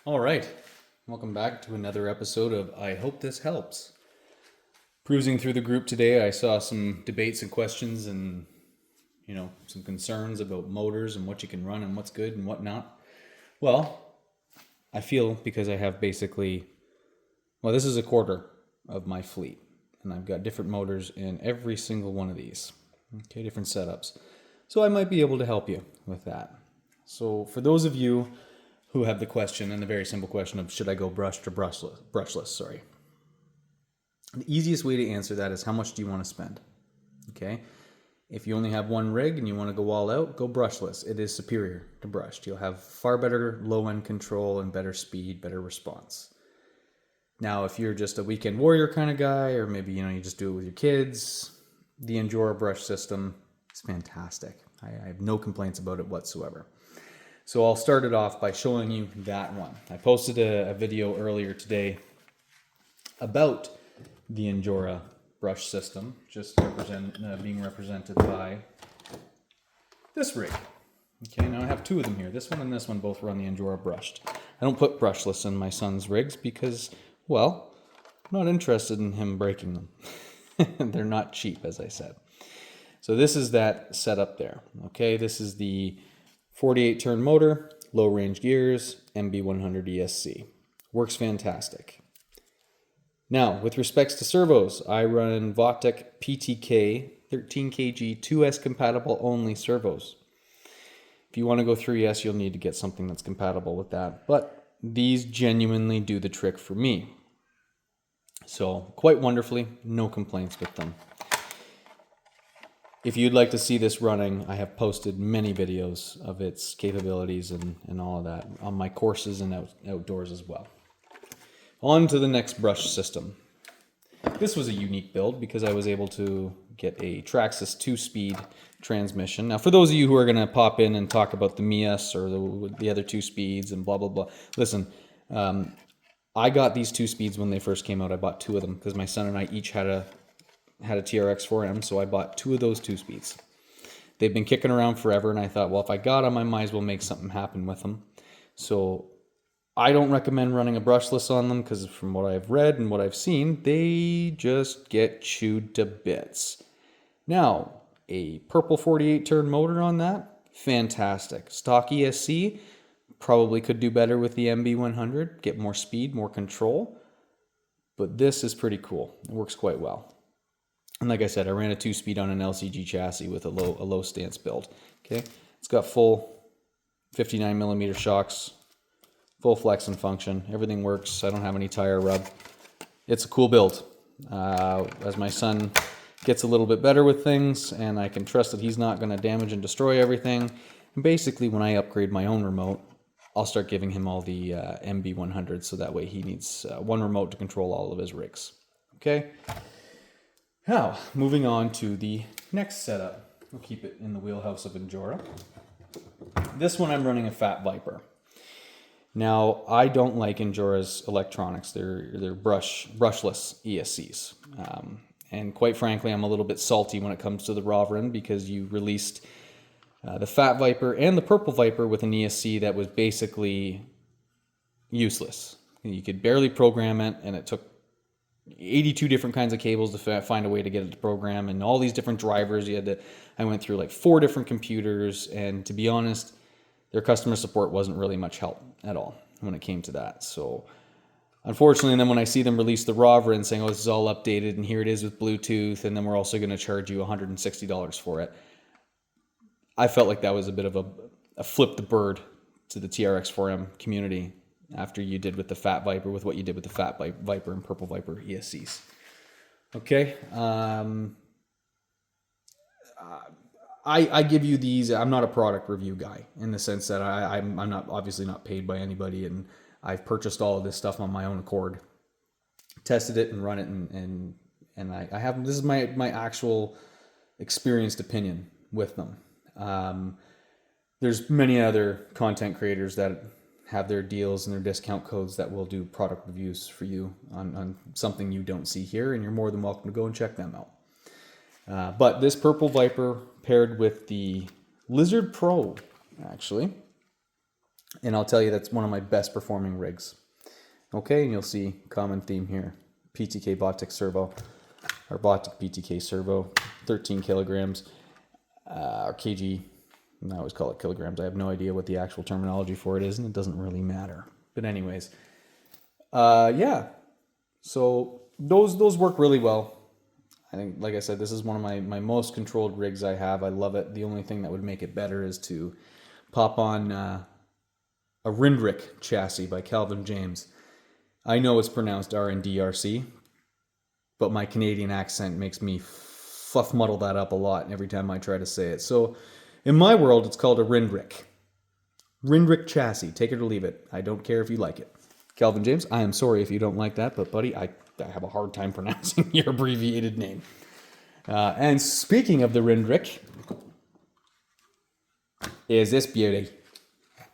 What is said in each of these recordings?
All right, welcome back to another episode of I Hope This Helps. Cruising through the group today, I saw some debates and questions and, some concerns about motors and what you can run and what's good and what not. Well, I feel because I have basically, this is a quarter of my fleet, and I've got different motors in every single one of these, okay, different setups. So I might be able to help you with that. So for those of you who have the question, and the very simple question of should I go brushed or brushless, sorry. The easiest way to answer that is how much do you want to spend? Okay? If you only have one rig and you want to go all out, go brushless. It is superior to brushed. You'll have far better low-end control and better speed, better response. Now, if you're just a weekend warrior kind of guy, or maybe you just do it with your kids, the Endura brush system is fantastic. I have no complaints about it whatsoever. So I'll start it off by showing you that one. I posted a video earlier today about the Endura brush system, just being represented by this rig. Okay, now I have two of them here. This one and this one both run the Endura brushed. I don't put brushless in my son's rigs because, I'm not interested in him breaking them. They're not cheap, as I said. So this is that setup there. Okay, this is the 48 turn motor, low range gears, MB100 ESC. Works fantastic. Now, with respects to servos, I run Votec PTK 13 kg 2S compatible only servos. If you want to go 3S, you'll need to get something that's compatible with that. But these genuinely do the trick for me. So quite wonderfully, no complaints with them. If you'd like to see this running, I have posted many videos of its capabilities and all of that on my courses and outdoors as well. On to the next brush system. This was a unique build because I was able to get a Trx4m 2-speed transmission. Now, for those of you who are going to pop in and talk about the Mias or the other 2 speeds and blah, blah, blah, listen, I got these 2 speeds when they first came out. I bought 2 of them because my son and I each had a Trx4m, so I bought 2 of those 2 speeds. They've been kicking around forever, and I thought, well, if I got them, I might as well make something happen with them. So I don't recommend running a brushless on them because from what I've read and what I've seen, they just get chewed to bits. Now, a purple 48 turn motor on that, fantastic. Stock ESC, probably could do better with the MB100, get more speed, more control, but this is pretty cool. It works quite well. And like I said, I ran a 2-speed on an LCG chassis with a low stance build. Okay, it's got full 59 millimeter shocks, full flex and function. Everything works. I don't have any tire rub. It's a cool build. As my son gets a little bit better with things, and I can trust that he's not going to damage and destroy everything. And basically, when I upgrade my own remote, I'll start giving him all the MB100, so that way he needs one remote to control all of his rigs. Okay. Now, moving on to the next setup. We'll keep it in the wheelhouse of Endura. This one I'm running a Fat Viper. Now, I don't like Endura's electronics. They're brushless ESCs. And quite frankly, I'm a little bit salty when it comes to the Rovrin because you released the Fat Viper and the Purple Viper with an ESC that was basically useless. You could barely program it, and it took 82 different kinds of cables to find a way to get it to program, and all these different drivers. I went through like 4 different computers, and to be honest, their customer support wasn't really much help at all when it came to that. So unfortunately, and then when I see them release the Rovrin saying, oh, this is all updated and here it is with Bluetooth, and then we're also going to charge you $160 for it, I felt like that was a bit of a flip the bird to the Trx4m community after you did with the Fat Viper, with what you did with the Fat Viper and Purple Viper ESCs. Okay. I give you these. I'm not a product review guy in the sense that I'm not obviously not paid by anybody, and I've purchased all of this stuff on my own accord, tested it and run it, and I have, this is my actual experienced opinion with them. There's many other content creators that have their deals and their discount codes that will do product reviews for you on something you don't see here, and you're more than welcome to go and check them out. But this Purple Viper paired with the Lizard Pro, actually, And I'll tell you, that's one of my best performing rigs. Okay, and you'll see common theme here. PTK Botic servo, or Botic PTK servo, 13 kilograms, or kg. I always call it kilograms. I have no idea what the actual terminology for it is, and it doesn't really matter. But anyways, yeah. So those work really well. I think, like I said, this is one of my most controlled rigs I have. I love it. The only thing that would make it better is to pop on a Rindrick chassis by Calvin James. I know it's pronounced RNDRC, but my Canadian accent makes me fluff muddle that up a lot every time I try to say it. So in my world, it's called a Rindrick. Rindrick chassis. Take it or leave it. I don't care if you like it. Calvin James, I am sorry if you don't like that, but buddy, I have a hard time pronouncing your abbreviated name. And speaking of the Rindrick, is this beauty.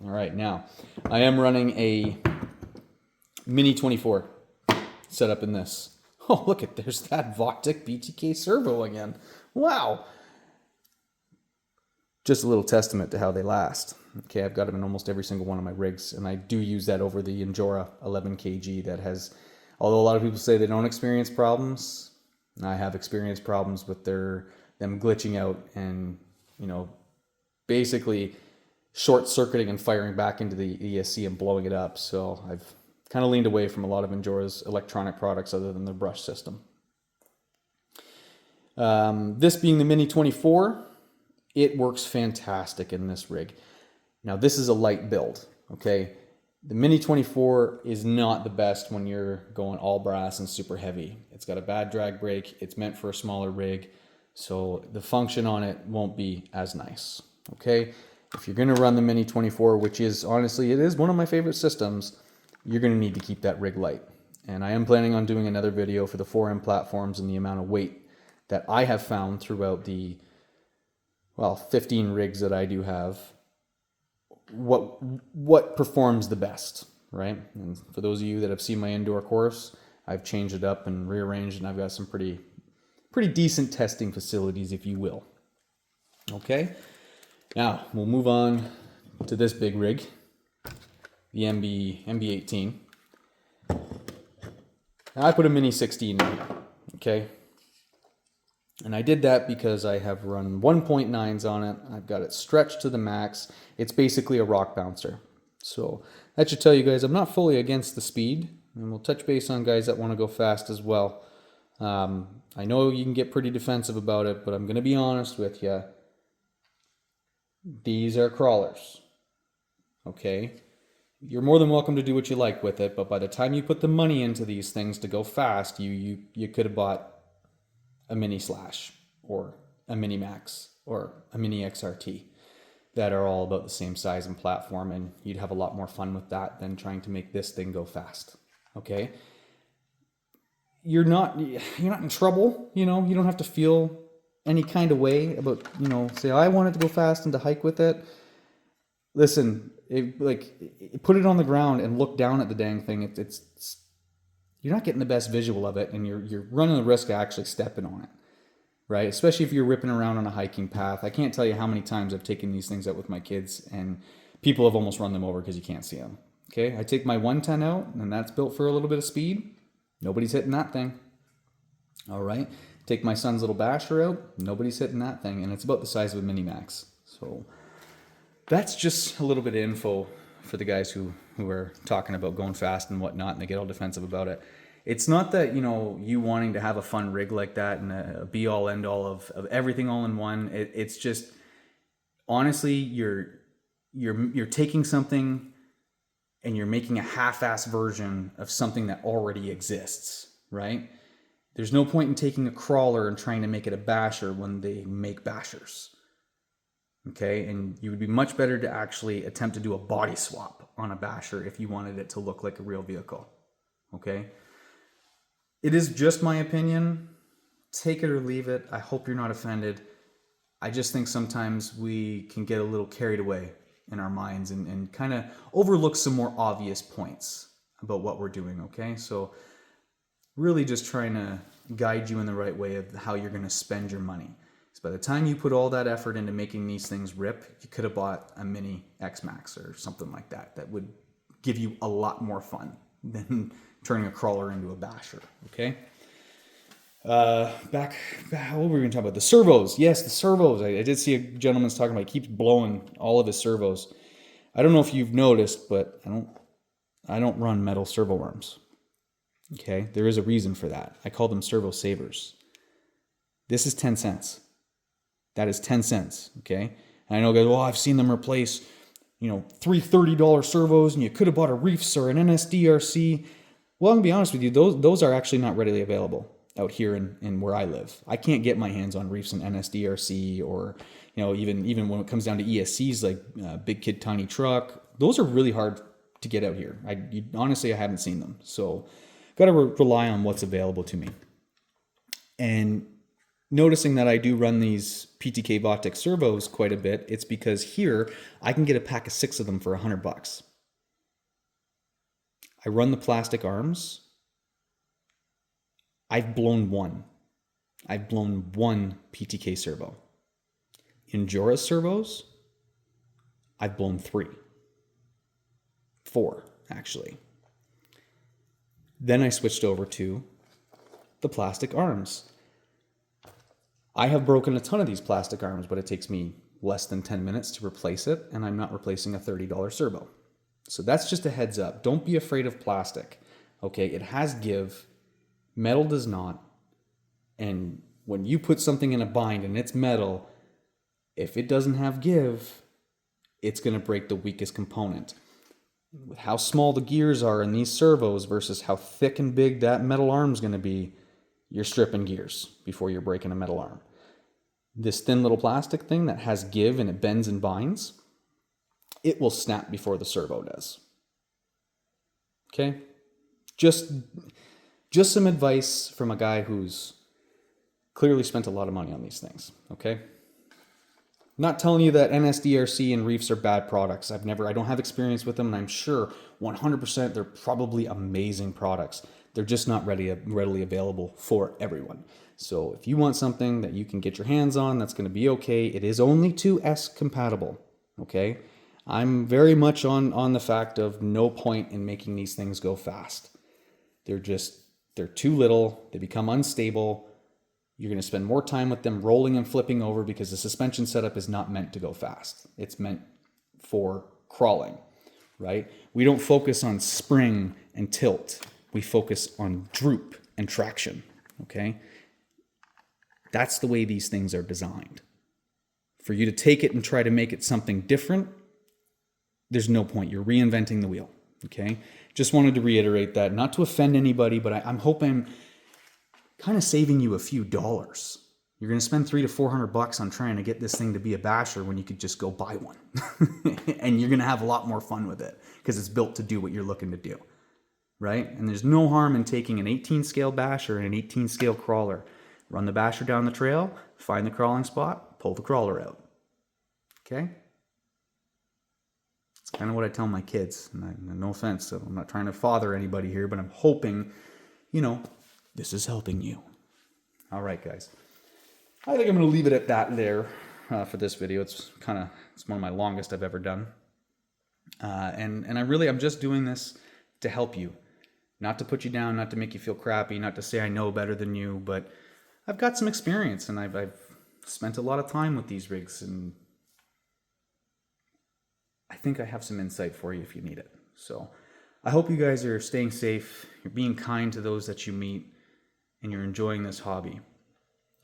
All right, now, I am running a Mini 24 set up in this. Oh, look at, there's that Botic BTK servo again. Wow. Just a little testament to how they last. Okay, I've got them in almost every single one of my rigs, and I do use that over the Injora 11 kg that has, although a lot of people say they don't experience problems, I have experienced problems with them glitching out and, basically short-circuiting and firing back into the ESC and blowing it up. So I've kind of leaned away from a lot of Injora's electronic products other than their brush system. This being the Mini 24, it works fantastic in this rig. Now, this is a light build, okay? The Mini 24 is not the best when you're going all brass and super heavy. It's got a bad drag brake. It's meant for a smaller rig, so the function on it won't be as nice, okay? If you're gonna run the Mini 24, which is, honestly, it is one of my favorite systems, you're gonna need to keep that rig light. And I am planning on doing another video for the 4M platforms and the amount of weight that I have found throughout the, 15 rigs that I do have, what performs the best, right? And for those of you that have seen my indoor course, I've changed it up and rearranged, and I've got some pretty decent testing facilities, if you will. Okay, now we'll move on to this big rig, the MB18. Now I put a Mini 16 in, okay? And I did that because I have run 1.9s on it. I've got it stretched to the max. It's basically a rock bouncer. So that should tell you guys I'm not fully against the speed. And we'll touch base on guys that want to go fast as well. I know you can get pretty defensive about it, but I'm going to be honest with you. These are crawlers. Okay? You're more than welcome to do what you like with it, but by the time you put the money into these things to go fast, you could have bought a Mini Slash or a Mini Max or a Mini XRT that are all about the same size and platform, and you'd have a lot more fun with that than trying to make this thing go fast. Okay? You're not in trouble, you don't have to feel any kind of way about, say I wanted to go fast and to hike with it. Listen, put it on the ground and look down at the dang thing. It's you're not getting the best visual of it, and you're running the risk of actually stepping on it, right? Especially if you're ripping around on a hiking path. I can't tell you how many times I've taken these things out with my kids, and people have almost run them over because you can't see them. Okay, I take my 110 out, and that's built for a little bit of speed. Nobody's hitting that thing. All right, take my son's little basher out. Nobody's hitting that thing, and it's about the size of a Mini Max. So that's just a little bit of info for the guys who are talking about going fast and whatnot, and they get all defensive about it. It's not that, you wanting to have a fun rig like that and a be-all, end-all of everything all in one. It's just, honestly, you're taking something and you're making a half-ass version of something that already exists, right? There's no point in taking a crawler and trying to make it a basher when they make bashers. Okay, and you would be much better to actually attempt to do a body swap on a basher if you wanted it to look like a real vehicle. Okay, it is just my opinion. Take it or leave it. I hope you're not offended. I just think sometimes we can get a little carried away in our minds and kind of overlook some more obvious points about what we're doing. Okay, so really just trying to guide you in the right way of how you're going to spend your money. So by the time you put all that effort into making these things rip, you could have bought a mini X-Max or something like that. That would give you a lot more fun than turning a crawler into a basher, okay? Back, what were we going to talk about? The servos. Yes, the servos. I did see a gentleman's talking about, he keeps blowing all of his servos. I don't know if you've noticed, but I don't run metal servo arms. Okay, there is a reason for that. I call them servo savers. This is 10 cents. That is 10 cents, okay? And I know guys, well, I've seen them replace, three $30 servos, and you could have bought a Reefs or an NSDRC. Well, I'm gonna be honest with you, those are actually not readily available out here in where I live. I can't get my hands on Reefs and NSDRC, or even when it comes down to ESCs like Big Kid Tiny Truck. Those are really hard to get out here. Honestly, I haven't seen them, so got to rely on what's available to me. And noticing that I do run these PTK Votic servos quite a bit, it's because here I can get a pack of 6 of them for $100. I run the plastic arms. I've blown one. I've blown one PTK servo. In Jora's servos, I've blown 3. 4, actually. Then I switched over to the plastic arms. I have broken a ton of these plastic arms, but it takes me less than 10 minutes to replace it, and I'm not replacing a $30 servo. So that's just a heads up. Don't be afraid of plastic. Okay, it has give. Metal does not. And when you put something in a bind and it's metal, if it doesn't have give, it's going to break the weakest component. With how small the gears are in these servos versus how thick and big that metal arm's going to be, you're stripping gears before you're breaking a metal arm. This thin little plastic thing that has give and it bends and binds, it will snap before the servo does. Okay? Just some advice from a guy who's clearly spent a lot of money on these things. Okay? Not telling you that NSDRC and Reefs are bad products. I don't have experience with them, and I'm sure 100% they're probably amazing products. They're just not readily available for everyone. So if you want something that you can get your hands on, that's going to be okay. It is only 2S compatible, okay? I'm very much on the fact of no point in making these things go fast. They're too little. They become unstable. You're going to spend more time with them rolling and flipping over because the suspension setup is not meant to go fast. It's meant for crawling, right? We don't focus on spring and tilt. We focus on droop and traction, okay? That's the way these things are designed. For you to take it and try to make it something different, there's no point. You're reinventing the wheel, okay? Just wanted to reiterate that, not to offend anybody, but I'm hoping kind of saving you a few dollars. You're going to spend $300 to $400 on trying to get this thing to be a basher when you could just go buy one. And you're going to have a lot more fun with it because it's built to do what you're looking to do, right? And there's no harm in taking an 18 scale basher and an 18 scale crawler. Run the basher down the trail, find the crawling spot, pull the crawler out. Okay? It's kind of what I tell my kids. And no offense, so I'm not trying to father anybody here, but I'm hoping, this is helping you. All right, guys. I think I'm going to leave it at that there for this video. It's one of my longest I've ever done. And I'm just doing this to help you. Not to put you down, not to make you feel crappy, not to say I know better than you, but I've got some experience and I've spent a lot of time with these rigs, and I think I have some insight for you if you need it. So I hope you guys are staying safe, you're being kind to those that you meet, and you're enjoying this hobby.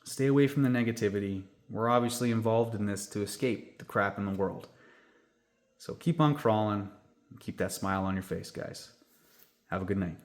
Stay away from the negativity. We're obviously involved in this to escape the crap in the world. So keep on crawling and keep that smile on your face, guys. Have a good night.